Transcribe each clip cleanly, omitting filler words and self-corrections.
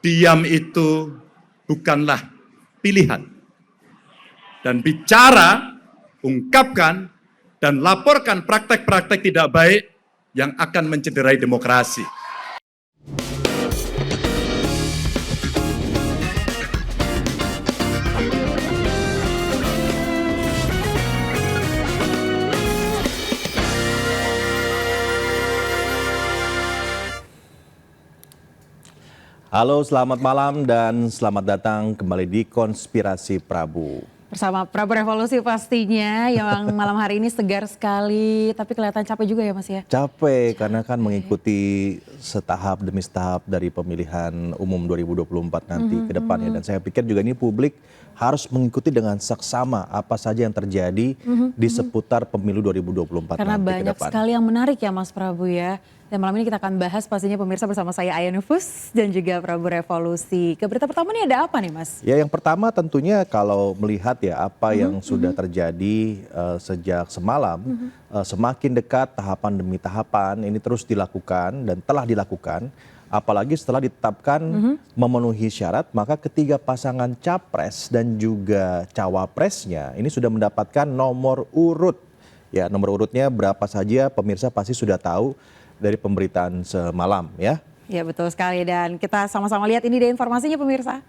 Diam itu bukanlah pilihan. Dan bicara, ungkapkan, dan laporkan praktek-praktek tidak baik yang akan mencederai demokrasi. Halo, selamat malam dan selamat datang kembali di Konspirasi Prabu. Bersama Prabu Revolusi pastinya yang malam hari ini segar sekali, tapi kelihatan capek juga ya Mas ya? Capek karena kan mengikuti setahap demi setahap dari pemilihan umum 2024 nanti ke depannya. Dan saya pikir juga ini publik harus mengikuti dengan seksama apa saja yang terjadi di seputar pemilu 2024 Karena nanti ke banyak depan. sekali yang menarik ya Mas Prabu ya. Dan malam ini kita akan bahas pastinya pemirsa bersama saya Aya Nufus dan juga Prabu Revolusi. Ke berita pertama ini ada apa nih Mas? Ya yang pertama tentunya kalau melihat ya apa yang sudah terjadi sejak semalam, semakin dekat tahapan demi tahapan ini terus dilakukan dan telah dilakukan. Apalagi setelah ditetapkan memenuhi syarat, maka ketiga pasangan capres dan juga cawapresnya ini sudah mendapatkan nomor urut. Ya nomor urutnya berapa saja pemirsa pasti sudah tahu dari pemberitaan semalam ya. Ya betul sekali dan kita sama-sama lihat ini deh informasinya pemirsa.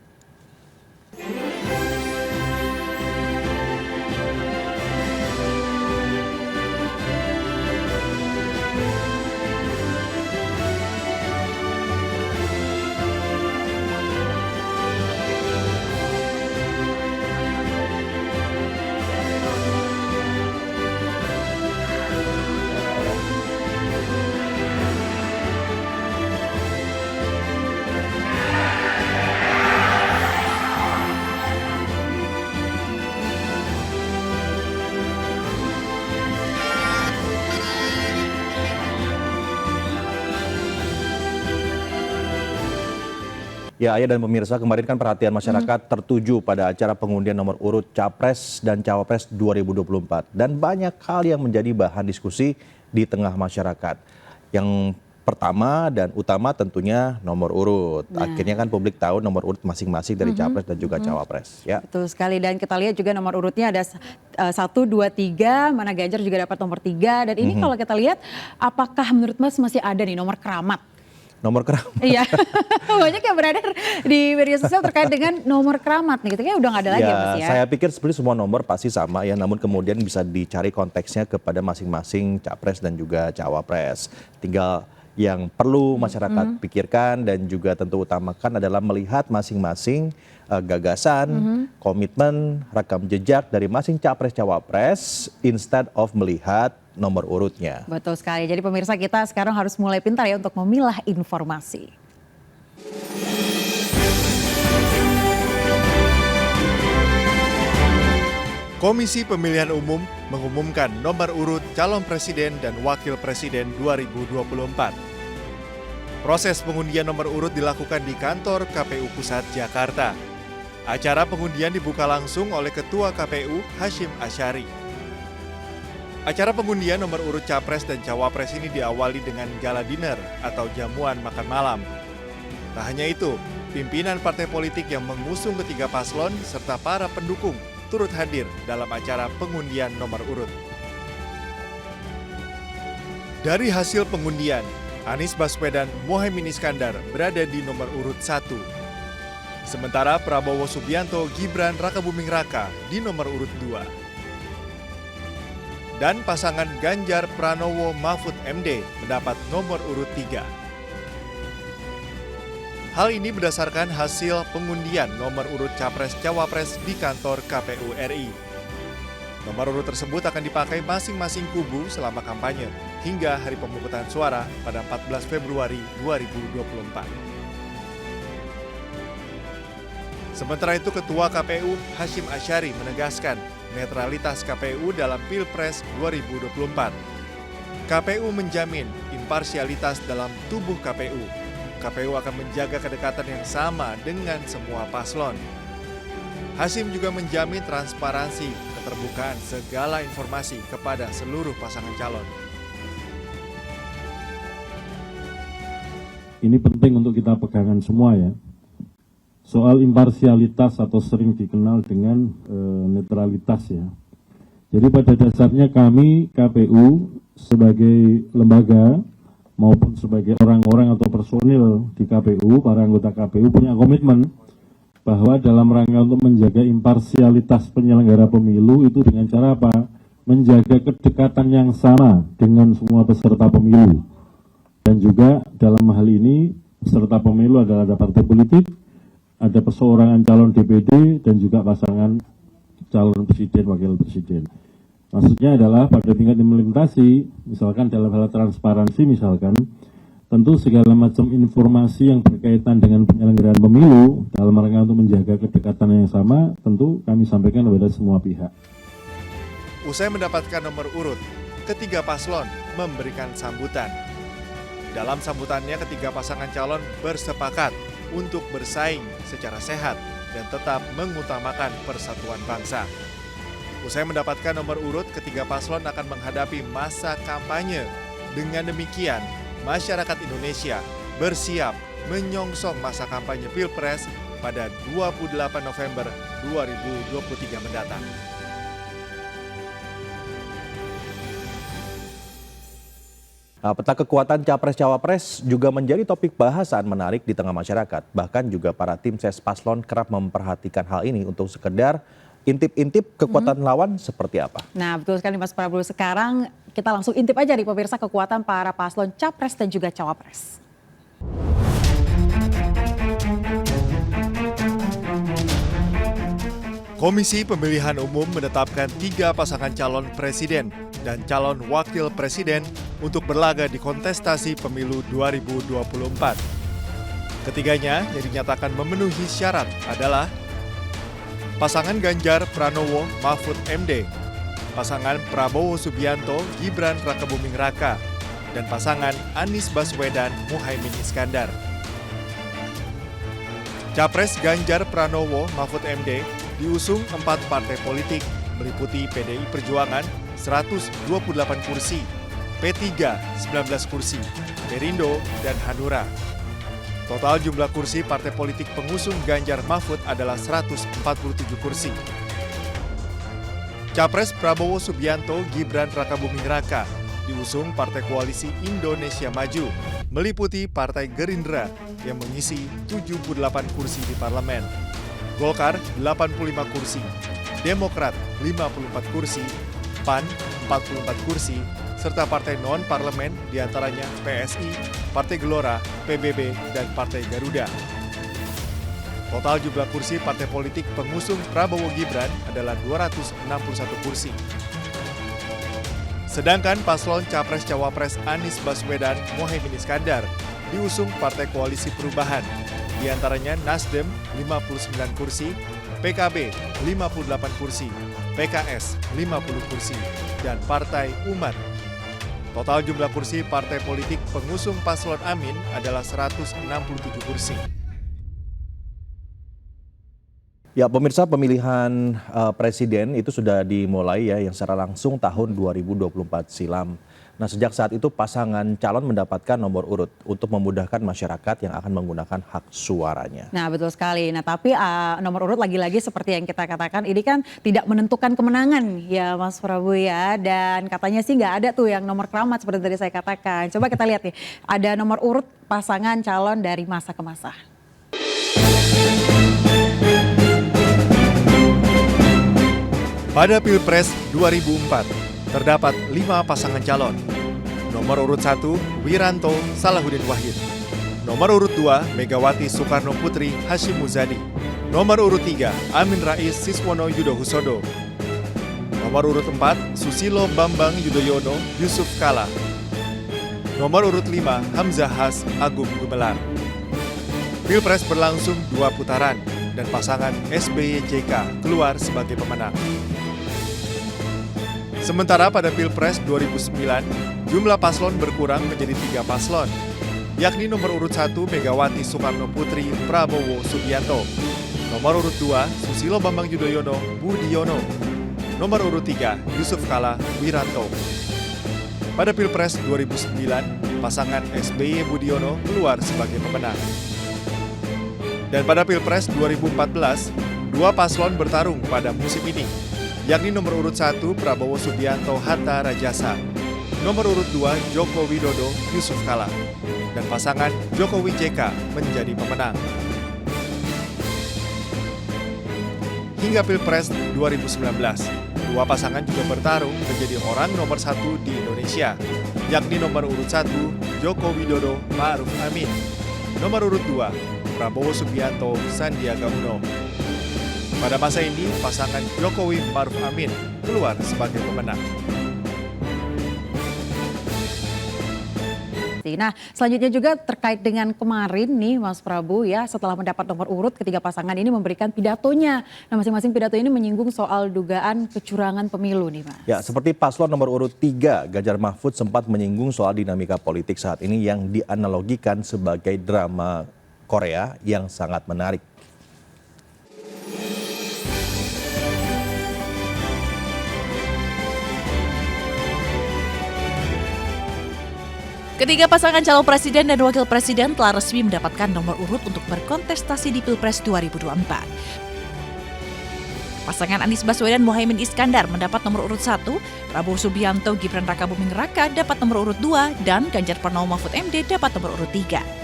Ya, Ayah dan pemirsa, kemarin kan perhatian masyarakat tertuju pada acara pengundian nomor urut Capres dan Cawapres 2024. Dan banyak hal yang menjadi bahan diskusi di tengah masyarakat. Yang pertama dan utama tentunya nomor urut. Akhirnya kan publik tahu nomor urut masing-masing dari Capres dan juga Cawapres. Ya. Betul sekali dan kita lihat juga nomor urutnya ada 1, 2, 3, mana Ganjar juga dapat nomor 3. Dan ini kalau kita lihat apakah menurut Mas masih ada nih nomor keramat? Nomor keramat. Iya, banyak yang beredar di media sosial terkait dengan nomor keramat nih. Kayaknya udah nggak ada lagi ya Mas ya. Saya pikir sebenarnya semua nomor pasti sama ya, namun kemudian bisa dicari konteksnya kepada masing-masing capres dan juga cawapres. Tinggal yang perlu masyarakat pikirkan dan juga tentu utamakan adalah melihat masing-masing gagasan, komitmen, rekam jejak dari masing capres cawapres instead of melihat nomor urutnya. Betul sekali. Jadi pemirsa kita sekarang harus mulai pintar ya untuk memilah informasi. Komisi Pemilihan Umum mengumumkan nomor urut calon presiden dan wakil presiden 2024. Proses pengundian nomor urut dilakukan di kantor KPU Pusat Jakarta. Acara pengundian dibuka langsung oleh Ketua KPU Hashim Asyari. Acara pengundian nomor urut Capres dan Cawapres ini diawali dengan gala dinner atau jamuan makan malam. Tak hanya itu, pimpinan partai politik yang mengusung ketiga paslon serta para pendukung turut hadir dalam acara pengundian nomor urut. Dari hasil pengundian, Anies Baswedan Mohaimin Iskandar berada di nomor urut 1. Sementara Prabowo Subianto Gibran Rakabuming Raka di nomor urut 2. Dan pasangan Ganjar Pranowo Mahfud MD mendapat nomor urut 3. Hal ini berdasarkan hasil pengundian nomor urut Capres-Cawapres di kantor KPU RI. Nomor urut tersebut akan dipakai masing-masing kubu selama kampanye hingga hari pemungutan suara pada 14 Februari 2024. Sementara itu Ketua KPU Hashim Asyari menegaskan netralitas KPU dalam Pilpres 2024. KPU menjamin imparsialitas dalam tubuh KPU. KPU akan menjaga kedekatan yang sama dengan semua paslon. Hashim juga menjamin transparansi, keterbukaan segala informasi kepada seluruh pasangan calon. Ini penting untuk kita pegangan semua ya. soal imparsialitas atau sering dikenal dengan netralitas ya. Jadi pada dasarnya kami KPU sebagai lembaga maupun sebagai orang-orang atau personil di KPU, para anggota KPU punya komitmen bahwa dalam rangka untuk menjaga imparsialitas penyelenggara pemilu itu dengan cara apa? Menjaga kedekatan yang sama dengan semua peserta pemilu. Dan juga dalam hal ini peserta pemilu adalah ada partai politik, ada perseorangan calon DPD, dan juga pasangan calon presiden, wakil presiden. Maksudnya adalah pada tingkat implementasi, misalkan dalam hal transparansi misalkan, tentu segala macam informasi yang berkaitan dengan penyelenggaraan pemilu dalam rangka untuk menjaga kedekatan yang sama, tentu kami sampaikan kepada semua pihak. Usai mendapatkan nomor urut, ketiga paslon memberikan sambutan. Dalam sambutannya, ketiga pasangan calon bersepakat untuk bersaing secara sehat dan tetap mengutamakan persatuan bangsa. Usai mendapatkan nomor urut, ketiga paslon akan menghadapi masa kampanye. Dengan demikian, masyarakat Indonesia bersiap menyongsong masa kampanye Pilpres pada 28 November 2023 mendatang. Nah, peta kekuatan Capres-Cawapres juga menjadi topik bahasan menarik di tengah masyarakat. Bahkan juga para tim ses paslon kerap memperhatikan hal ini untuk sekedar intip-intip kekuatan lawan seperti apa. Nah betul sekali Mas Prabowo, sekarang kita langsung intip aja nih pemirsa kekuatan para paslon Capres dan juga Cawapres. Komisi Pemilihan Umum menetapkan 3 pasangan calon presiden dan calon wakil presiden untuk berlaga di kontestasi pemilu 2024. Ketiganya yang dinyatakan memenuhi syarat adalah pasangan Ganjar Pranowo Mahfud MD, pasangan Prabowo Subianto Gibran Rakabuming Raka, dan pasangan Anies Baswedan Muhaimin Iskandar. Capres Ganjar Pranowo Mahfud MD diusung 4 partai politik meliputi PDI Perjuangan 128 kursi, P3 19 kursi, Perindo, dan Hanura. Total jumlah kursi partai politik pengusung Ganjar Mahfud adalah 147 kursi. Capres Prabowo Subianto Gibran Rakabuming Raka diusung Partai Koalisi Indonesia Maju, meliputi Partai Gerindra yang mengisi 78 kursi di parlemen, Golkar 85 kursi, Demokrat 54 kursi, PAN 44 kursi, serta partai non-parlemen diantaranya PSI, Partai Gelora, PBB, dan Partai Garuda. Total jumlah kursi partai politik pengusung Prabowo Gibran adalah 261 kursi. Sedangkan paslon Capres-Cawapres Anies Baswedan Muhaimin Iskandar diusung Partai Koalisi Perubahan, diantaranya Nasdem 59 kursi, PKB 58 kursi, PKS 50 kursi, dan Partai Umat. Total jumlah kursi partai politik pengusung paslon Amin adalah 167 kursi. Ya, pemirsa, pemilihan presiden itu sudah dimulai ya, yang secara langsung tahun 2024 silam. Nah, sejak saat itu pasangan calon mendapatkan nomor urut untuk memudahkan masyarakat yang akan menggunakan hak suaranya. Nah betul sekali, nah tapi nomor urut lagi-lagi seperti yang kita katakan ini kan tidak menentukan kemenangan ya Mas Prabowo ya. Dan katanya sih nggak ada tuh yang nomor keramat seperti tadi saya katakan. Coba kita lihat nih, ada nomor urut pasangan calon dari masa ke masa. Pada Pilpres 2004, terdapat 5 pasangan calon. Nomor urut 1, Wiranto Salahuddin Wahid. Nomor urut 2, Megawati Soekarno Putri Hashim Muzadi. Nomor urut 3, Amin Rais Siswono Yudhoyono. Nomor urut 4, Susilo Bambang Yudhoyono Yusuf Kala. Nomor urut 5, Hamzah Has Agung Gumelar. Pilpres berlangsung 2 putaran dan pasangan SBY-JK keluar sebagai pemenang. Sementara pada Pilpres 2009, jumlah paslon berkurang menjadi 3 paslon, yakni nomor urut 1 Megawati Soekarno Putri Prabowo Subianto, nomor urut 2 Susilo Bambang Yudhoyono Budiono, nomor urut 3 Yusuf Kala Wiranto. Pada Pilpres 2009, pasangan SBY Budiono keluar sebagai pemenang. Dan pada Pilpres 2014, dua paslon bertarung pada musim ini, yakni nomor urut 1 Prabowo Subianto Hatta Rajasa, nomor urut 2 Joko Widodo Yusuf Kala, dan pasangan Jokowi JK menjadi pemenang. Hingga Pilpres 2019, dua pasangan juga bertarung menjadi orang nomor 1 di Indonesia, yakni nomor urut 1 Joko Widodo Ma'ruf Amin, nomor urut 2 Prabowo Subianto Sandiaga Uno. Pada masa ini, pasangan Jokowi Ma'ruf Amin keluar sebagai pemenang. Nah, selanjutnya juga terkait dengan kemarin nih Mas Prabu ya, setelah mendapat nomor urut, ketiga pasangan ini memberikan pidatonya. Nah, masing-masing pidato ini menyinggung soal dugaan kecurangan pemilu nih Mas. Ya, seperti paslon nomor urut 3, Ganjar Mahfud sempat menyinggung soal dinamika politik saat ini yang dianalogikan sebagai drama Korea yang sangat menarik. Ketiga pasangan calon presiden dan wakil presiden telah resmi mendapatkan nomor urut untuk berkontestasi di Pilpres 2024. Pasangan Anies Baswedan Muhaimin Iskandar mendapat nomor urut 1, Prabowo Subianto Gibran Rakabuming Raka dapat nomor urut 2, dan Ganjar Pranowo Mahfud MD dapat nomor urut 3.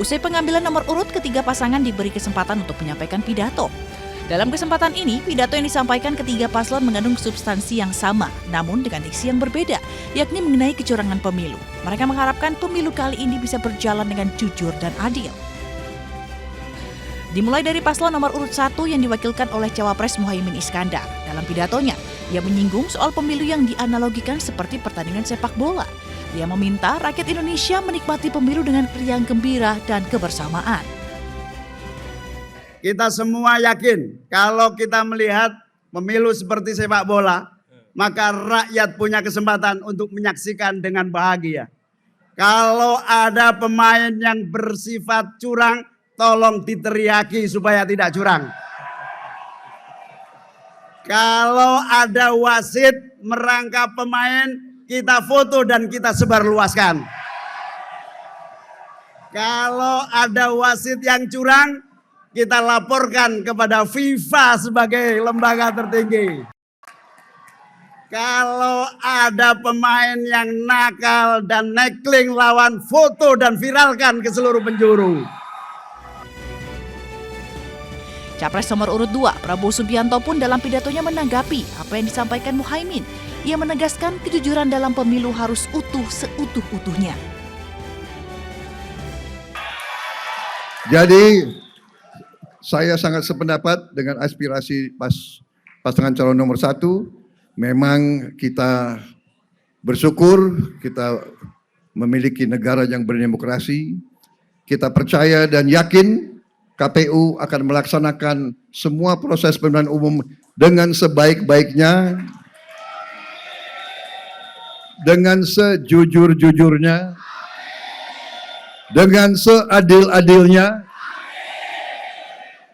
Usai pengambilan nomor urut, ketiga pasangan diberi kesempatan untuk menyampaikan pidato. Dalam kesempatan ini, pidato yang disampaikan ketiga paslon mengandung substansi yang sama, namun dengan diksi yang berbeda, yakni mengenai kecurangan pemilu. Mereka mengharapkan pemilu kali ini bisa berjalan dengan jujur dan adil. Dimulai dari paslon nomor urut 1 yang diwakilkan oleh Cawapres Muhaimin Iskandar. Dalam pidatonya, ia menyinggung soal pemilu yang dianalogikan seperti pertandingan sepak bola. Ia meminta rakyat Indonesia menikmati pemilu dengan riang gembira dan kebersamaan. Kita semua yakin kalau kita melihat pemilu seperti sepak bola, maka rakyat punya kesempatan untuk menyaksikan dengan bahagia. Kalau ada pemain yang bersifat curang, tolong diteriaki supaya tidak curang. Kalau ada wasit merangkap pemain, kita foto dan kita sebarluaskan. Kalau ada wasit yang curang, kita laporkan kepada FIFA sebagai lembaga tertinggi. Kalau ada pemain yang nakal dan nekling lawan, foto dan viralkan ke seluruh penjuru. Capres nomor urut 2, Prabowo Subianto pun dalam pidatonya menanggapi apa yang disampaikan Muhaimin. Ia menegaskan kejujuran dalam pemilu harus utuh seutuh-utuhnya. Jadi saya sangat sependapat dengan aspirasi pasangan calon nomor 1. Memang kita bersyukur kita memiliki negara yang berdemokrasi. Kita percaya dan yakin KPU akan melaksanakan semua proses pemilihan umum dengan sebaik-baiknya, dengan sejujur-jujurnya, dengan seadil-adilnya,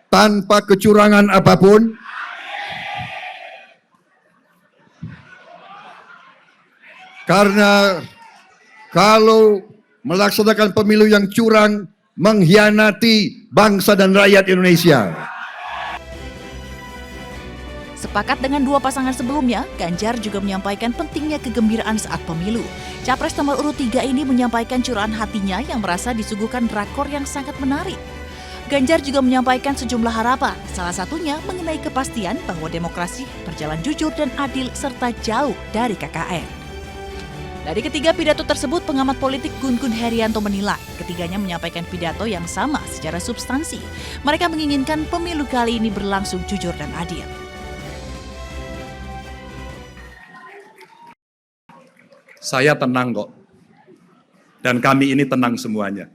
tanpa kecurangan apapun. Karena kalau melaksanakan pemilu yang curang, mengkhianati bangsa dan rakyat Indonesia. Sepakat dengan dua pasangan sebelumnya, Ganjar juga menyampaikan pentingnya kegembiraan saat pemilu. Capres nomor urut 3 ini menyampaikan curahan hatinya yang merasa disuguhkan drakor yang sangat menarik. Ganjar juga menyampaikan sejumlah harapan, salah satunya mengenai kepastian bahwa demokrasi berjalan jujur dan adil serta jauh dari KKN. Dari ketiga pidato tersebut, pengamat politik Gun Gun Herianto menilai ketiganya menyampaikan pidato yang sama secara substansi. Mereka menginginkan pemilu kali ini berlangsung jujur dan adil. Saya tenang kok. Dan kami ini tenang semuanya.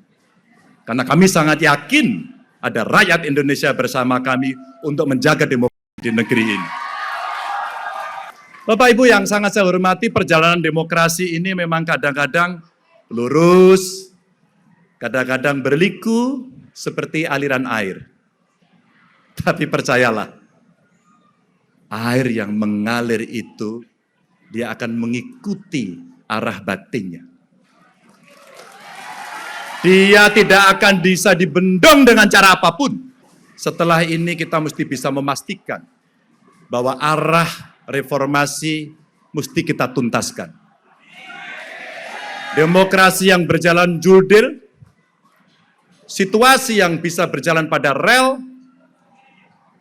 Karena kami sangat yakin ada rakyat Indonesia bersama kami untuk menjaga demokrasi di negeri ini. Bapak Ibu yang sangat saya hormati, perjalanan demokrasi ini memang kadang-kadang lurus, kadang-kadang berliku seperti aliran air. Tapi percayalah, air yang mengalir itu, dia akan mengikuti arah batinnya. Dia tidak akan bisa dibendung dengan cara apapun. setelah ini kita mesti bisa memastikan bahwa arah reformasi mesti kita tuntaskan. Demokrasi yang berjalan jurdil, situasi yang bisa berjalan pada rel,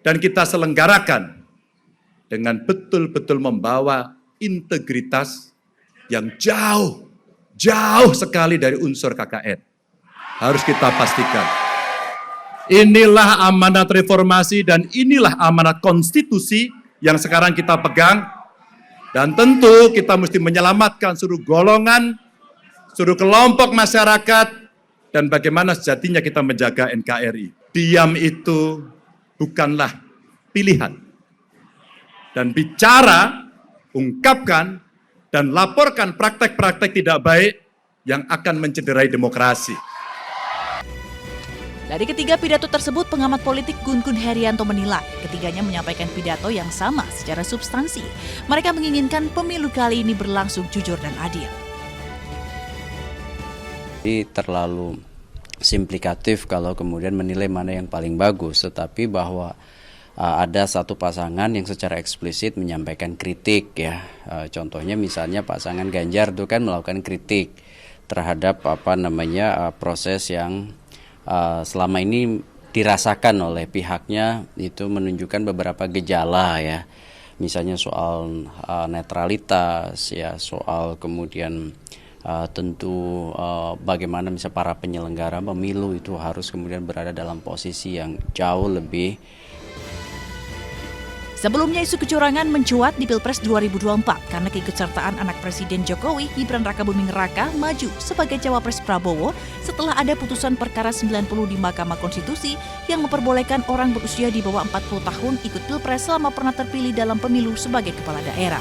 dan kita selenggarakan dengan betul-betul membawa integritas yang jauh sekali dari unsur KKN. Harus kita pastikan. Inilah amanat reformasi dan inilah amanat konstitusi yang sekarang kita pegang. Dan tentu kita mesti menyelamatkan seluruh golongan, seluruh kelompok masyarakat, dan bagaimana sejatinya kita menjaga NKRI. Diam itu bukanlah pilihan. Dan bicara, ungkapkan, dan laporkan praktek-praktek tidak baik yang akan mencederai demokrasi. Dari ketiga pidato tersebut, pengamat politik Gun Gun Herianto menilai ketiganya menyampaikan pidato yang sama secara substansi. Mereka menginginkan pemilu kali ini berlangsung jujur dan adil. Ini terlalu simplikatif kalau kemudian menilai mana yang paling bagus, tetapi bahwa ada satu pasangan yang secara eksplisit menyampaikan kritik ya. Contohnya misalnya pasangan Ganjar itu kan melakukan kritik terhadap proses yang selama ini dirasakan oleh pihaknya, itu menunjukkan beberapa gejala ya. Misalnya soal netralitas ya, soal kemudian tentu bagaimana misalnya para penyelenggara pemilu itu harus kemudian berada dalam posisi yang jauh lebih. Sebelumnya isu kecurangan mencuat di Pilpres 2024 karena keikutsertaan anak Presiden Jokowi, Gibran Rakabuming Raka, maju sebagai cawapres Prabowo setelah ada putusan perkara 90 di Mahkamah Konstitusi yang memperbolehkan orang berusia di bawah 40 tahun ikut Pilpres selama pernah terpilih dalam pemilu sebagai kepala daerah.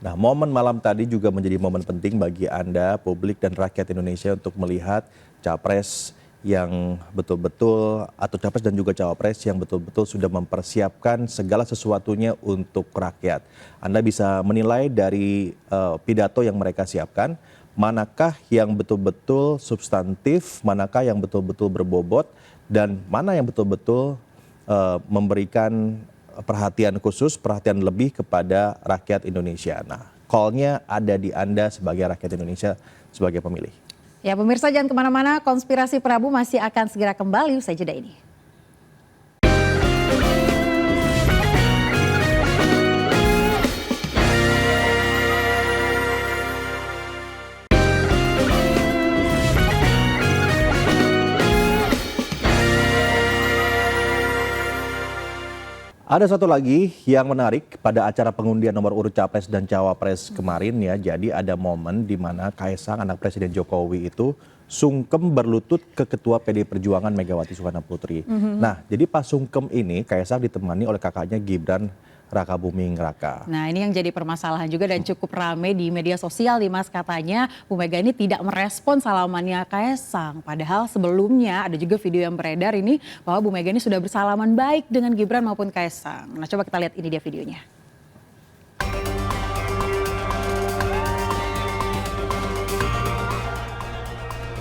Nah, momen malam tadi juga menjadi momen penting bagi Anda, publik dan rakyat Indonesia untuk melihat capres yang betul-betul, atau capres dan juga cawapres yang betul-betul sudah mempersiapkan segala sesuatunya untuk rakyat. Anda bisa menilai dari pidato yang mereka siapkan, manakah yang betul-betul substantif, manakah yang betul-betul berbobot, dan mana yang betul-betul memberikan perhatian khusus, perhatian lebih kepada rakyat Indonesia. Nah, call-nya ada di Anda sebagai rakyat Indonesia, sebagai pemilih. Ya pemirsa, jangan kemana-mana, Konspirasi Prabu masih akan segera kembali usai jeda ini. Ada satu lagi yang menarik pada acara pengundian nomor urut capres dan cawapres kemarin ya. Jadi ada momen di mana Kaisang, anak Presiden Jokowi itu sungkem berlutut ke Ketua PD Perjuangan Megawati Soekarno Putri. Nah, jadi pas sungkem ini Kaisang ditemani oleh kakaknya Gibran Rakabuming Raka. Nah, ini yang jadi permasalahan juga dan cukup rame di media sosial nih Mas. Katanya Bu Mega ini tidak merespon salamannya Kaisang. Padahal sebelumnya ada juga video yang beredar ini bahwa Bu Mega ini sudah bersalaman baik dengan Gibran maupun Kaisang. Nah, coba kita lihat ini dia videonya.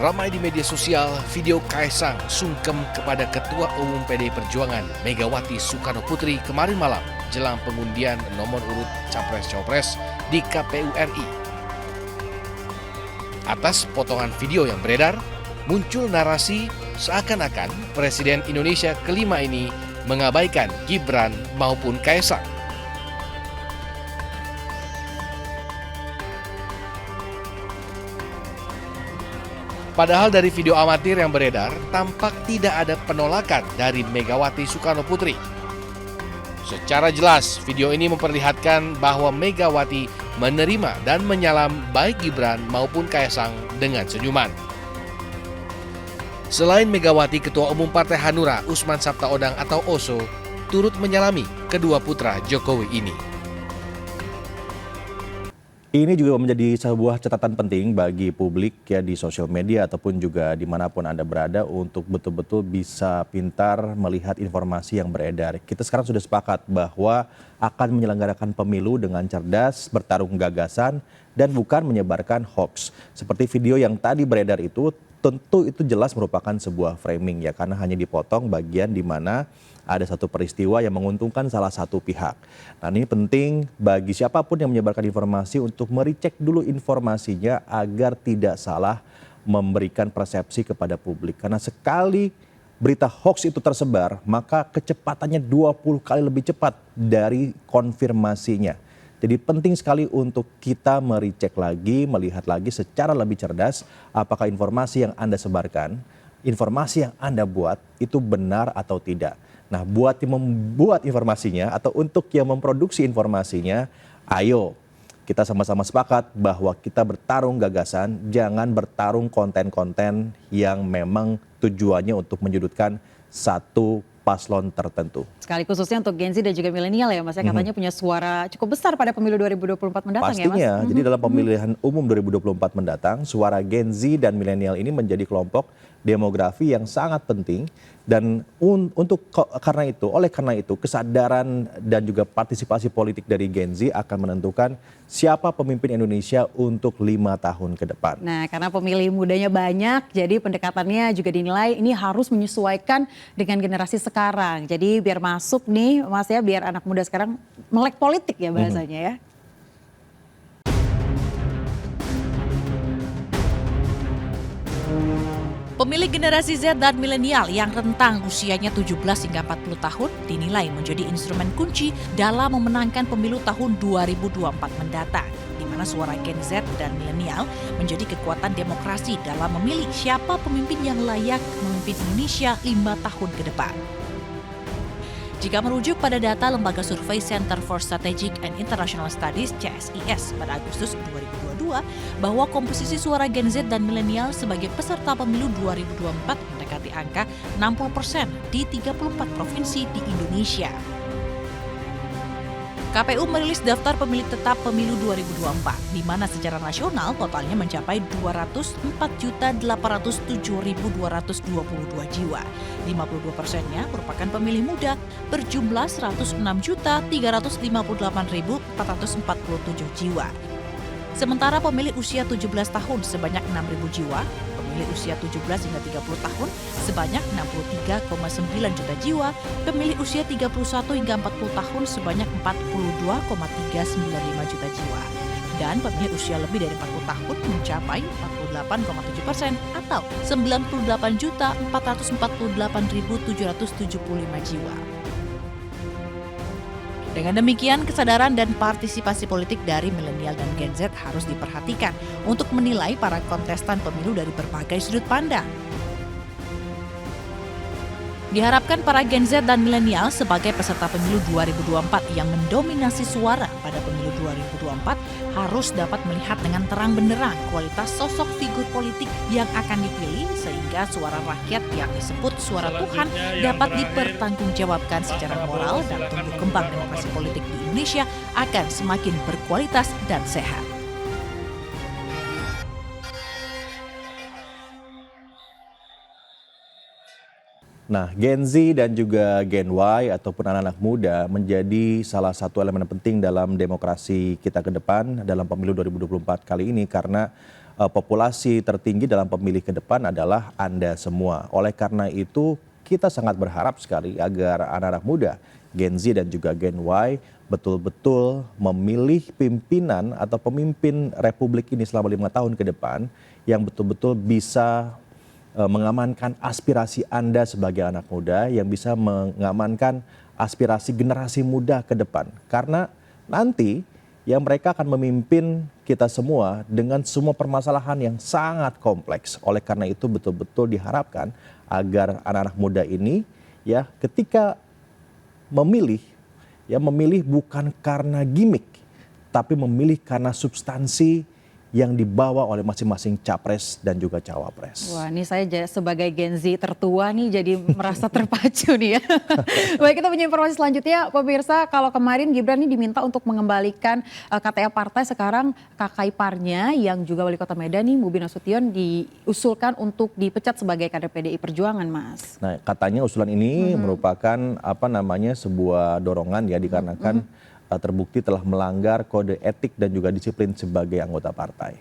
Ramai di media sosial video Kaisang sungkem kepada Ketua Umum PDI Perjuangan Megawati Soekarno Putri kemarin malam jelang pengundian nomor urut Capres-Cawapres di KPU RI. Atas potongan video yang beredar, muncul narasi seakan-akan Presiden Indonesia kelima ini mengabaikan Gibran maupun Kaisang. Padahal dari video amatir yang beredar, tampak tidak ada penolakan dari Megawati Soekarno Putri. Secara jelas, video ini memperlihatkan bahwa Megawati menerima dan menyalam baik Gibran maupun Kaisang dengan senyuman. Selain Megawati, Ketua Umum Partai Hanura Usman Sabtaodang atau Oso turut menyalami kedua putra Jokowi ini. Ini juga menjadi sebuah catatan penting bagi publik ya di sosial media ataupun juga dimanapun Anda berada untuk betul-betul bisa pintar melihat informasi yang beredar. Kita sekarang sudah sepakat bahwa akan menyelenggarakan pemilu dengan cerdas, bertarung gagasan, dan bukan menyebarkan hoax. Seperti video yang tadi beredar itu tentu itu jelas merupakan sebuah framing ya, karena hanya dipotong bagian di mana ada satu peristiwa yang menguntungkan salah satu pihak. Nah, ini penting bagi siapapun yang menyebarkan informasi untuk merecek dulu informasinya agar tidak salah memberikan persepsi kepada publik. Karena sekali berita hoax itu tersebar, maka kecepatannya 20 kali lebih cepat dari konfirmasinya. Jadi penting sekali untuk kita merecek lagi, melihat lagi secara lebih cerdas apakah informasi yang Anda sebarkan, informasi yang Anda buat itu benar atau tidak. Nah, buat yang membuat informasinya atau untuk yang memproduksi informasinya, ayo kita sama-sama sepakat bahwa kita bertarung gagasan, jangan bertarung konten-konten yang memang tujuannya untuk menyudutkan satu paslon tertentu. Sekali khususnya untuk Gen Z dan juga milenial ya Mas, ya katanya punya suara cukup besar pada pemilu 2024 mendatang. Pastinya, ya Mas? jadi dalam pemilihan umum 2024 mendatang, suara Gen Z dan milenial ini menjadi kelompok demografi yang sangat penting dan oleh karena itu kesadaran dan juga partisipasi politik dari Gen Z akan menentukan siapa pemimpin Indonesia untuk 5 tahun ke depan. Nah, karena pemilih mudanya banyak, jadi pendekatannya juga dinilai ini harus menyesuaikan dengan generasi sekarang. Jadi biar masuk nih Mas ya, biar anak muda sekarang melek politik ya bahasanya ya. Pemilih generasi Z dan milenial yang rentang usianya 17 hingga 40 tahun dinilai menjadi instrumen kunci dalam memenangkan pemilu tahun 2024 mendatang, di mana suara Gen Z dan milenial menjadi kekuatan demokrasi dalam memilih siapa pemimpin yang layak memimpin Indonesia 5 tahun ke depan. Jika merujuk pada data Lembaga Survei Center for Strategic and International Studies CSIS pada Agustus 2022, bahwa komposisi suara Gen Z dan milenial sebagai peserta pemilu 2024 mendekati angka 60% di 34 provinsi di Indonesia. KPU merilis daftar pemilih tetap pemilu 2024, di mana secara nasional totalnya mencapai 204.807.222 jiwa. 52%-nya merupakan pemilih muda berjumlah 106.358.447 jiwa. Sementara pemilih usia 17 tahun sebanyak 6.000 jiwa, pemilih usia 17 hingga 30 tahun sebanyak 63,9 juta jiwa, pemilih usia 31 hingga 40 tahun sebanyak 42,395 juta jiwa. Dan pemilih usia lebih dari 40 tahun mencapai 48,7% atau 98.448.775 jiwa. Dengan demikian, kesadaran dan partisipasi politik dari milenial dan Gen Z harus diperhatikan untuk menilai para kontestan pemilu dari berbagai sudut pandang. Diharapkan para Gen Z dan milenial sebagai peserta pemilu 2024 yang mendominasi suara pada pemilu 2024 harus dapat melihat dengan terang benderang kualitas sosok figur politik yang akan dipilih sehingga suara rakyat yang disebut suara Tuhan dapat dipertanggungjawabkan secara moral dan tumbuh kembang demokrasi politik di Indonesia akan semakin berkualitas dan sehat. Nah, Gen Z dan juga Gen Y ataupun anak-anak muda menjadi salah satu elemen penting dalam demokrasi kita ke depan dalam pemilu 2024 kali ini karena populasi tertinggi dalam pemilih ke depan adalah Anda semua. Oleh karena itu, kita sangat berharap sekali agar anak-anak muda, Gen Z dan juga Gen Y betul-betul memilih pimpinan atau pemimpin Republik ini selama 5 tahun ke depan yang betul-betul bisa mengamankan aspirasi Anda sebagai anak muda, yang bisa mengamankan aspirasi generasi muda ke depan. Karena nanti yang mereka akan memimpin kita semua dengan semua permasalahan yang sangat kompleks. Oleh karena itu betul-betul diharapkan agar anak-anak muda ini ya ketika memilih bukan karena gimmick, tapi memilih karena substansi yang dibawa oleh masing-masing capres dan juga cawapres. Wah, ini saya sebagai Gen Z tertua nih jadi merasa terpacu nih ya. Baik, kita punya informasi selanjutnya, pemirsa. Kalau kemarin Gibran ini diminta untuk mengembalikan KTA partai, sekarang kakak iparnya yang juga wali kota Medan nih, Bobi Nasution, diusulkan untuk dipecat sebagai kader PDI Perjuangan, Mas. Nah, katanya usulan ini merupakan sebuah dorongan ya, dikarenakan terbukti telah melanggar kode etik dan juga disiplin sebagai anggota partai.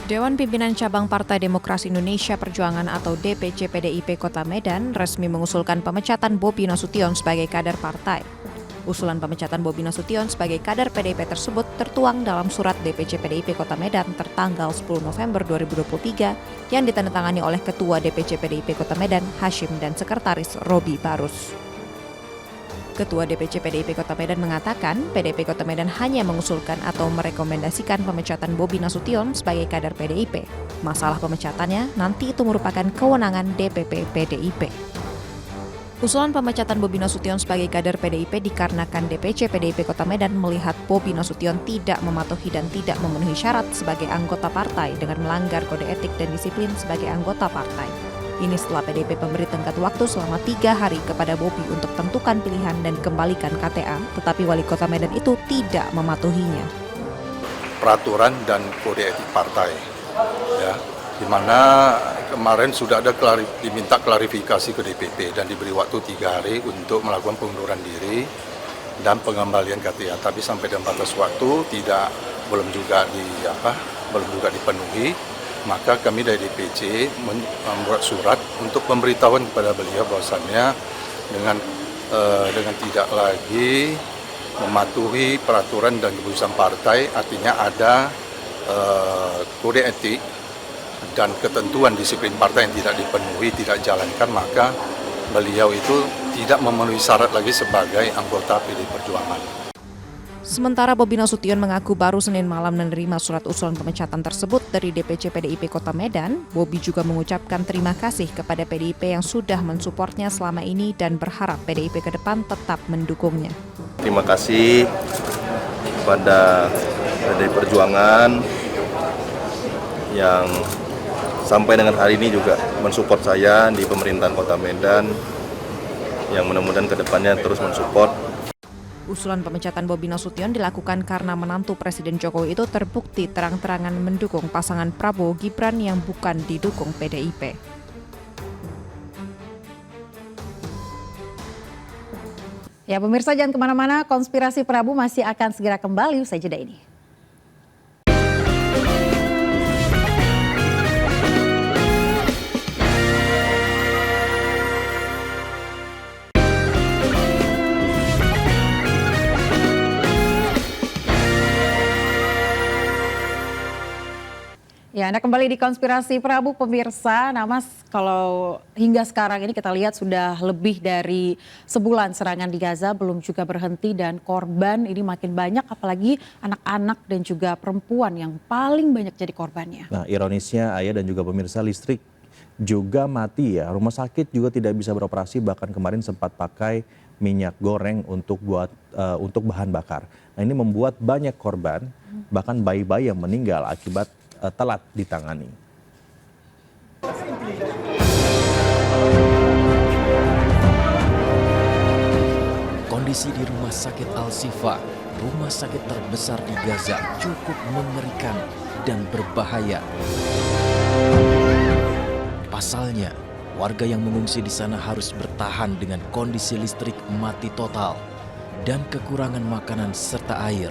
Dewan Pimpinan Cabang Partai Demokrasi Indonesia Perjuangan atau DPC PDIP Kota Medan resmi mengusulkan pemecatan Bobi Nasution sebagai kader partai. Usulan pemecatan Bobi Nasution sebagai kader PDIP tersebut tertuang dalam surat DPC PDIP Kota Medan tertanggal 10 November 2023 yang ditandatangani oleh Ketua DPC PDIP Kota Medan Hashim dan Sekretaris Robi Barus. Ketua DPC PDIP Kota Medan mengatakan PDIP Kota Medan hanya mengusulkan atau merekomendasikan pemecatan Bobi Nasution sebagai kader PDIP. Masalah pemecatannya nanti itu merupakan kewenangan DPP PDIP. Usulan pemecatan Bobi Nasution sebagai kader PDIP dikarenakan DPC PDIP Kota Medan melihat Bobi Nasution tidak mematuhi dan tidak memenuhi syarat sebagai anggota partai dengan melanggar kode etik dan disiplin sebagai anggota partai. Ini setelah PDIP memberi tenggat waktu selama 3 hari kepada Bobi untuk tentukan pilihan dan kembalikan KTA, tetapi wali kota Medan itu tidak mematuhinya. Peraturan dan kode etik partai, ya, di mana kemarin sudah ada diminta klarifikasi ke DPP dan diberi waktu 3 hari untuk melakukan pengunduran diri dan pengembalian KTA. Tapi sampai dalam batas waktu belum juga dipenuhi. Maka kami dari DPC membuat surat untuk pemberitahuan kepada beliau bahwasannya dengan tidak lagi mematuhi peraturan dan keputusan partai, artinya ada kode etik dan ketentuan disiplin partai yang tidak dipenuhi, tidak jalankan, maka beliau itu tidak memenuhi syarat lagi sebagai anggota PDI Perjuangan. Sementara Bobi Nasution mengaku baru Senin malam menerima surat usulan pemecatan tersebut dari DPC PDIP Kota Medan. Bobi juga mengucapkan terima kasih kepada PDIP yang sudah mensupportnya selama ini dan berharap PDIP ke depan tetap mendukungnya. Terima kasih kepada PDI Perjuangan yang sampai dengan hari ini juga mensupport saya di pemerintahan Kota Medan, yang mudah-mudahan ke depannya terus mensupport. Usulan pemecatan Bobi Nasution dilakukan karena menantu Presiden Jokowi itu terbukti terang-terangan mendukung pasangan Prabowo Gibran yang bukan didukung PDIP. Ya pemirsa jangan kemana-mana, konspirasi Prabu masih akan segera kembali usai jeda ini. Ya, Anda kembali di Konspirasi Prabu pemirsa. Nah Mas, kalau hingga sekarang ini kita lihat sudah lebih dari sebulan serangan di Gaza belum juga berhenti dan korban ini makin banyak, apalagi anak-anak dan juga perempuan yang paling banyak jadi korbannya. Nah ironisnya Ayah dan juga pemirsa, listrik juga mati ya. Rumah sakit juga tidak bisa beroperasi, bahkan kemarin sempat pakai minyak goreng untuk bahan bakar. Nah ini membuat banyak korban, bahkan bayi-bayi yang meninggal akibat telat ditangani. Kondisi di Rumah Sakit Al-Shifa, rumah sakit terbesar di Gaza, cukup mengerikan dan berbahaya. Pasalnya, warga yang mengungsi di sana harus bertahan dengan kondisi listrik mati total dan kekurangan makanan serta air.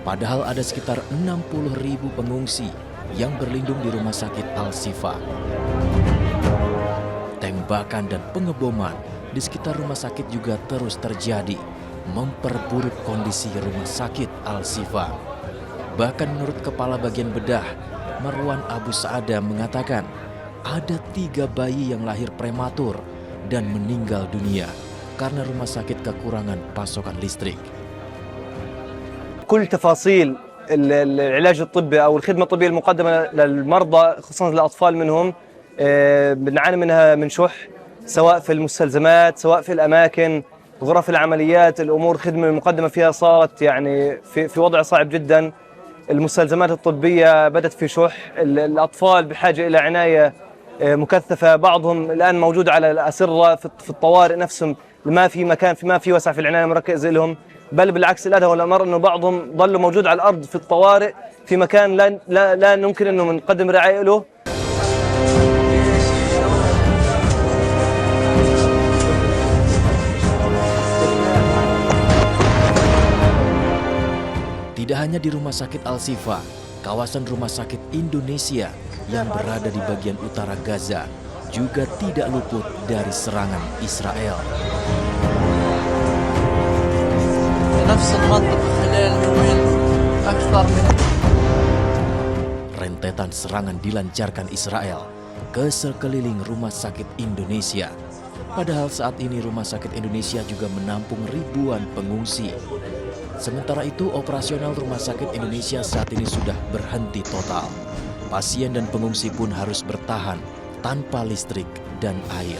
Padahal ada sekitar 60.000 pengungsi yang berlindung di Rumah Sakit Al-Shifa. Tembakan dan pengeboman di sekitar rumah sakit juga terus terjadi, memperburuk kondisi Rumah Sakit Al-Shifa. Bahkan menurut Kepala Bagian Bedah, Marwan Abu Saada mengatakan ada 3 bayi yang lahir prematur dan meninggal dunia karena rumah sakit kekurangan pasokan listrik. كل تفاصيل العلاج الطبي أو الخدمة الطبية المقدمة للمرضى خصوصا الأطفال منهم بنعاني منها من شح، سواء في المستلزمات سواء في الأماكن غرف العمليات. الأمور الخدمة المقدمة فيها صارت يعني في وضع صعب جدا. المستلزمات الطبية بدت في شح، الأطفال بحاجة إلى عناية مكثفة، بعضهم الآن موجود على الأسرة في الطوارئ نفسهم، ما في مكان ما في وسع في العناية المركزة لهم، بل بالعكس الأدهى والأمر أنه بعضهم ظل موجود على الأرض في الطوارئ في مكان لا يمكن أنه نقدم رعاية له. Tidak hanya di Rumah Sakit Al-Shifa, kawasan Rumah Sakit Indonesia yang berada di bagian utara Gaza juga tidak luput dari serangan Israel. Rentetan serangan dilancarkan Israel ke sekeliling Rumah Sakit Indonesia. Padahal saat ini Rumah Sakit Indonesia juga menampung ribuan pengungsi. Sementara itu, operasional Rumah Sakit Indonesia saat ini sudah berhenti total. Pasien dan pengungsi pun harus bertahan tanpa listrik dan air.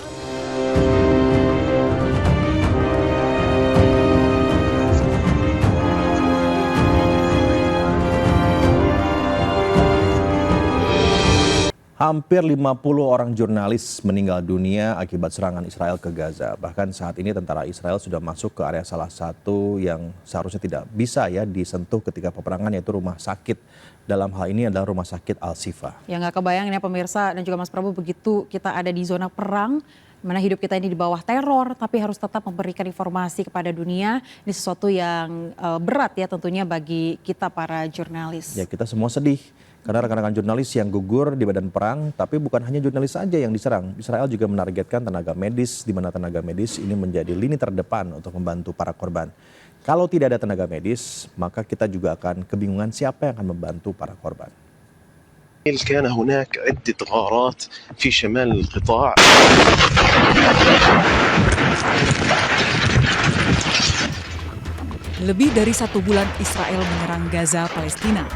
Hampir 50 orang jurnalis meninggal dunia akibat serangan Israel ke Gaza. Bahkan saat ini tentara Israel sudah masuk ke area salah satu yang seharusnya tidak bisa disentuh ketika peperangan, yaitu rumah sakit. Dalam hal ini adalah Rumah Sakit Al-Shifa. Ya nggak kebayang ya pemirsa dan juga Mas Prabu, begitu kita ada di zona perang, mana hidup kita ini di bawah teror, tapi harus tetap memberikan informasi kepada dunia. Ini sesuatu yang berat ya tentunya bagi kita para jurnalis. Ya, kita semua sedih. Karena rekan-rekan jurnalis yang gugur di medan perang, tapi bukan hanya jurnalis saja yang diserang. Israel juga menargetkan tenaga medis, di mana tenaga medis ini menjadi lini terdepan untuk membantu para korban. Kalau tidak ada tenaga medis, maka kita juga akan kebingungan siapa yang akan membantu para korban. كان هناك عدة غارات في شمال القطاع. Lebih dari 1 bulan Israel menyerang Gaza, Palestina.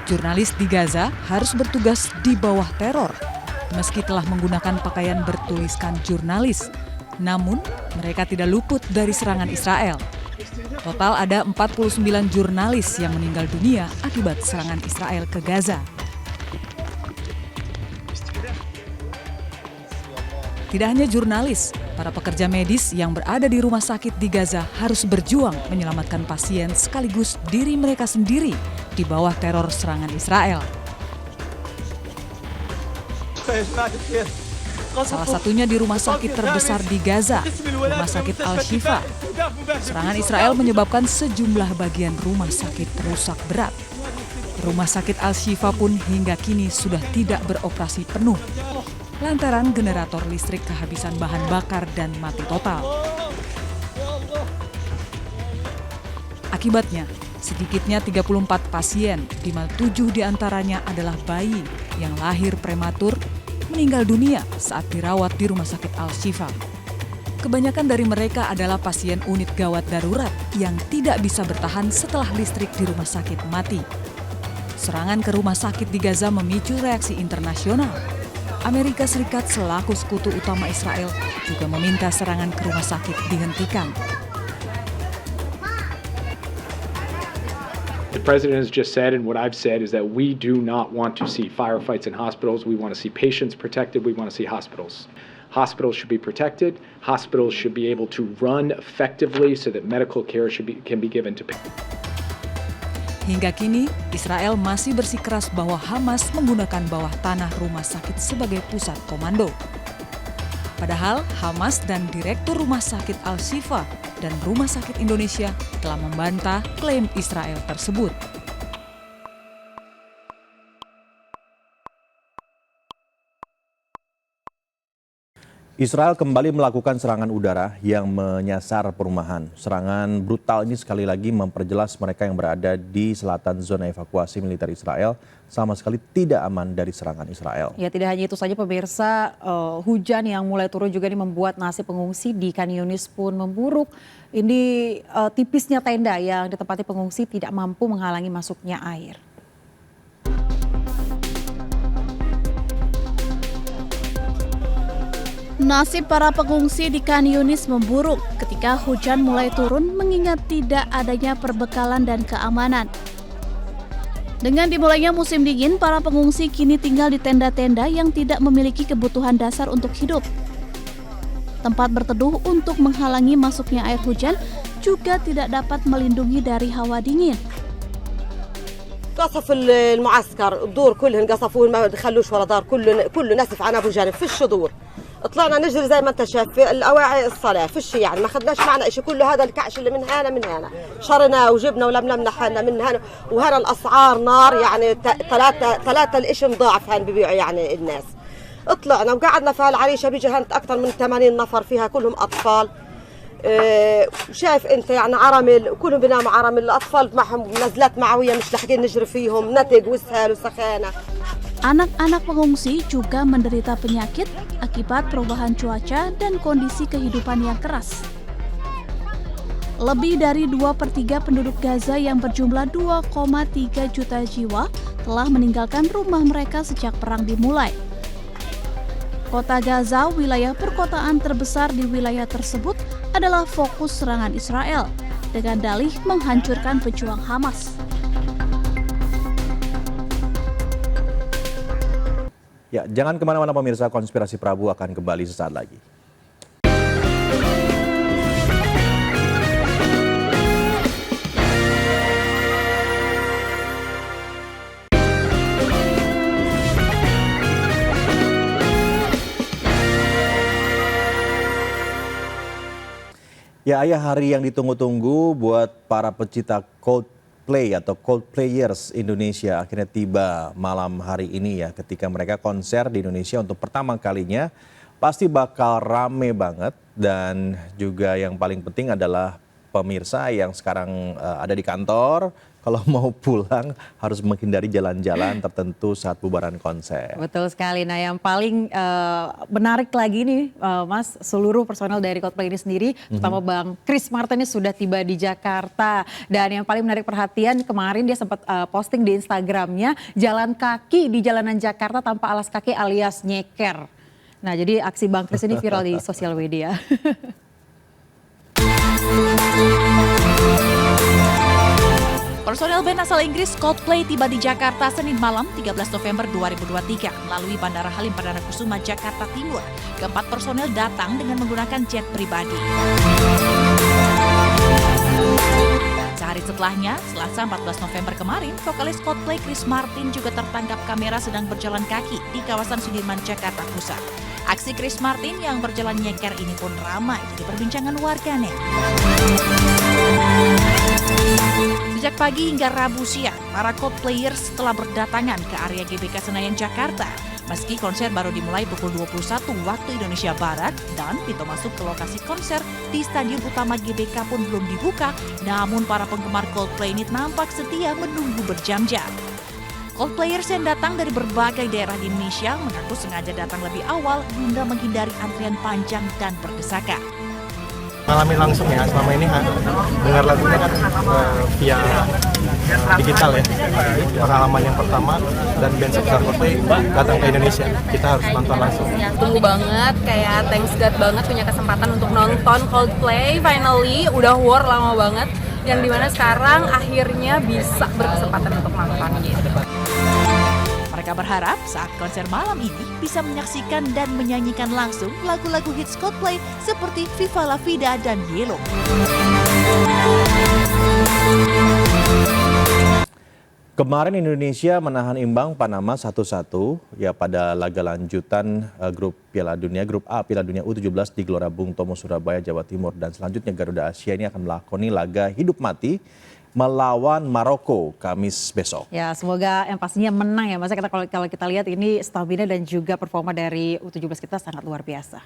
Jurnalis di Gaza harus bertugas di bawah teror. Meski telah menggunakan pakaian bertuliskan jurnalis, namun mereka tidak luput dari serangan Israel. Total ada 49 jurnalis yang meninggal dunia akibat serangan Israel ke Gaza. Tidak hanya jurnalis, para pekerja medis yang berada di rumah sakit di Gaza harus berjuang menyelamatkan pasien sekaligus diri mereka sendiri di bawah teror serangan Israel. Salah satunya di rumah sakit terbesar di Gaza, Rumah Sakit Al-Shifa. Serangan Israel menyebabkan sejumlah bagian rumah sakit rusak berat. Rumah Sakit Al-Shifa pun hingga kini sudah tidak beroperasi penuh lantaran generator listrik kehabisan bahan bakar dan mati total. Akibatnya, sedikitnya 34 pasien, di mana 7 diantaranya adalah bayi yang lahir prematur, meninggal dunia saat dirawat di Rumah Sakit Al-Shifa. Kebanyakan dari mereka adalah pasien unit gawat darurat yang tidak bisa bertahan setelah listrik di rumah sakit mati. Serangan ke rumah sakit di Gaza memicu reaksi internasional. Amerika Serikat selaku sekutu utama Israel juga meminta serangan ke rumah sakit dihentikan. The president has just said, and what I've said is that we do not want to see firefights in hospitals. We want to see patients protected. We want to see hospitals. Hospitals should be protected. Hospitals should be able to run effectively so that medical care can be given to patients. Hingga kini, Israel masih bersikeras bahwa Hamas menggunakan bawah tanah rumah sakit sebagai pusat komando. Padahal Hamas dan Direktur Rumah Sakit Al-Shifa dan Rumah Sakit Indonesia telah membantah klaim Israel tersebut. Israel kembali melakukan serangan udara yang menyasar perumahan. Serangan brutal ini sekali lagi memperjelas mereka yang berada di selatan zona evakuasi militer Israel sama sekali tidak aman dari serangan Israel. Ya, tidak hanya itu saja pemirsa, hujan yang mulai turun juga ini membuat nasib pengungsi di Khan Yunis pun memburuk. Ini tipisnya tenda yang ditempati pengungsi tidak mampu menghalangi masuknya air. Nasib para pengungsi di Khan Yunis memburuk ketika hujan mulai turun mengingat tidak adanya perbekalan dan keamanan. Dengan dimulainya musim dingin, para pengungsi kini tinggal di tenda-tenda yang tidak memiliki kebutuhan dasar untuk hidup. Tempat berteduh untuk menghalangi masuknya air hujan juga tidak dapat melindungi dari hawa dingin. قصف المعسكر الدور كلهن قصفوه ما دخلوش ولا دار كله نسف عن ابو جانب في الشدور طلعنا نجري زي ما انت شايف في الاواعي الصلاه فيش يعني ما خدناش معنا شيء كله هذا الكعش اللي من هنا شرنا وجبنا ولملمنا حالنا من هنا وهنا الاسعار نار يعني ثلاثه الاشي مضاعف هان ببيعوا يعني الناس. طلعنا وقعدنا في هالعريشه بيجي هانت اكثر من 80 نفر فيها كلهم اطفال. شايف انت يعني عرمل وكلهم بيناموا عرمل الاطفال معهم نزلات معويه مش لاحقين نجري فيهم نتج واسهال وسخانه. Anak-anak pengungsi juga menderita penyakit akibat perubahan cuaca dan kondisi kehidupan yang keras. Lebih dari 2/3 penduduk Gaza yang berjumlah 2,3 juta jiwa telah meninggalkan rumah mereka sejak perang dimulai. Kota Gaza, wilayah perkotaan terbesar di wilayah tersebut, adalah fokus serangan Israel dengan dalih menghancurkan pejuang Hamas. Ya, jangan kemana-mana pemirsa, Konspirasi Prabu akan kembali sesaat lagi. Ya, ayah hari yang ditunggu-tunggu buat para pecinta Coldplay atau Coldplayers Indonesia akhirnya tiba malam hari ini ya, ketika mereka konser di Indonesia untuk pertama kalinya. Pasti bakal rame banget, dan juga yang paling penting adalah pemirsa yang sekarang ada di kantor, kalau mau pulang harus menghindari jalan-jalan tertentu saat bubaran konser. Betul sekali. Nah, yang paling menarik lagi nih Mas, seluruh personel dari Coldplay ini sendiri, terutama Bang Chris Martin ini sudah tiba di Jakarta. Dan yang paling menarik perhatian, kemarin dia sempat posting di Instagramnya jalan kaki di jalanan Jakarta tanpa alas kaki alias nyeker. Nah, jadi aksi Bang Chris ini viral di sosial media. Personel band asal Inggris Coldplay tiba di Jakarta Senin malam 13 November 2023 melalui Bandara Halim Perdana Kusuma, Jakarta Timur. Keempat personel datang dengan menggunakan jet pribadi. Sehari setelahnya, Selasa 14 November kemarin, vokalis Coldplay Chris Martin juga tertangkap kamera sedang berjalan kaki di kawasan Sudirman, Jakarta Pusat. Aksi Chris Martin yang berjalan nyeker ini pun ramai jadi perbincangan warganet. Sejak pagi hingga Rabu siang, para Coldplayers telah berdatangan ke area GBK Senayan, Jakarta. Meski konser baru dimulai pukul 21 waktu Indonesia Barat dan pintu masuk ke lokasi konser di Stadion Utama GBK pun belum dibuka, namun para penggemar Coldplay ini nampak setia menunggu berjam-jam. Coldplayers yang datang dari berbagai daerah di Indonesia mengaku sengaja datang lebih awal guna menghindari antrian panjang dan berdesakan. Alami langsung ya, selama ini kan dengar lagunya kan via digital ya. Pengalaman yang pertama, dan band sebesar Coldplay datang ke Indonesia, kita harus nonton langsung. Tunggu banget, kayak thanks God banget punya kesempatan untuk nonton Coldplay. Finally, udah war lama banget, yang dimana sekarang akhirnya bisa berkesempatan untuk nonton gitu. Mereka berharap saat konser malam ini bisa menyaksikan dan menyanyikan langsung lagu-lagu hits Coldplay seperti Viva La Vida dan Yellow. Kemarin Indonesia menahan imbang Panama 1-1 ya pada laga lanjutan grup Piala Dunia, grup A Piala Dunia U17 di Gelora Bung Tomo, Surabaya, Jawa Timur. Dan selanjutnya Garuda Asia ini akan melakoni laga hidup mati melawan Maroko Kamis besok. Ya, semoga yang pastinya menang ya Mas. Kalau kita lihat ini stamina dan juga performa dari U17 kita sangat luar biasa.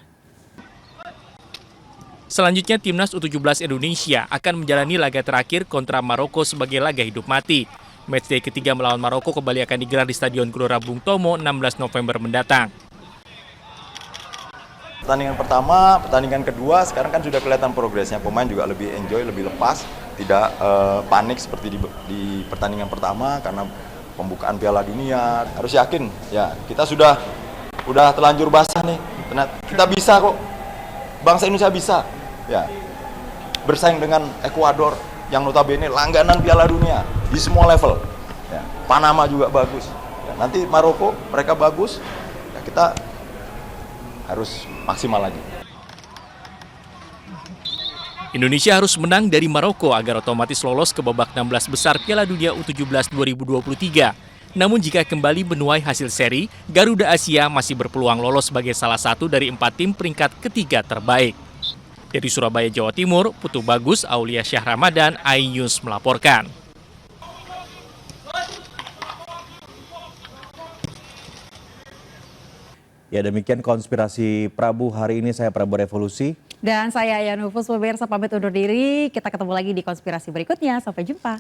Selanjutnya Timnas U17 Indonesia akan menjalani laga terakhir kontra Maroko sebagai laga hidup mati. Matchday ketiga melawan Maroko kembali akan digelar di Stadion Gelora Bung Tomo 16 November mendatang. Pertandingan pertama, pertandingan kedua, sekarang kan sudah kelihatan progresnya. Pemain juga lebih enjoy, lebih lepas, tidak panik seperti di pertandingan pertama karena pembukaan Piala Dunia. Harus yakin, ya kita sudah terlanjur basah nih. Kita bisa kok, bangsa Indonesia bisa, ya bersaing dengan Ekuador yang notabene langganan Piala Dunia di semua level. Ya, Panama juga bagus. Ya, nanti Maroko mereka bagus, ya kita harus maksimal lagi. Indonesia harus menang dari Maroko agar otomatis lolos ke babak 16 besar Piala Dunia U17 2023. Namun jika kembali menuai hasil seri, Garuda Asia masih berpeluang lolos sebagai salah satu dari 4 tim peringkat ketiga terbaik. Dari Surabaya, Jawa Timur, Putu Bagus, Aulia Syah Ramadan, iNews melaporkan. Ya, demikian konspirasi Prabu hari ini. Saya Prabu Revolusi. Dan saya Yanufus, pemirsa pamit undur diri. Kita ketemu lagi di konspirasi berikutnya. Sampai jumpa.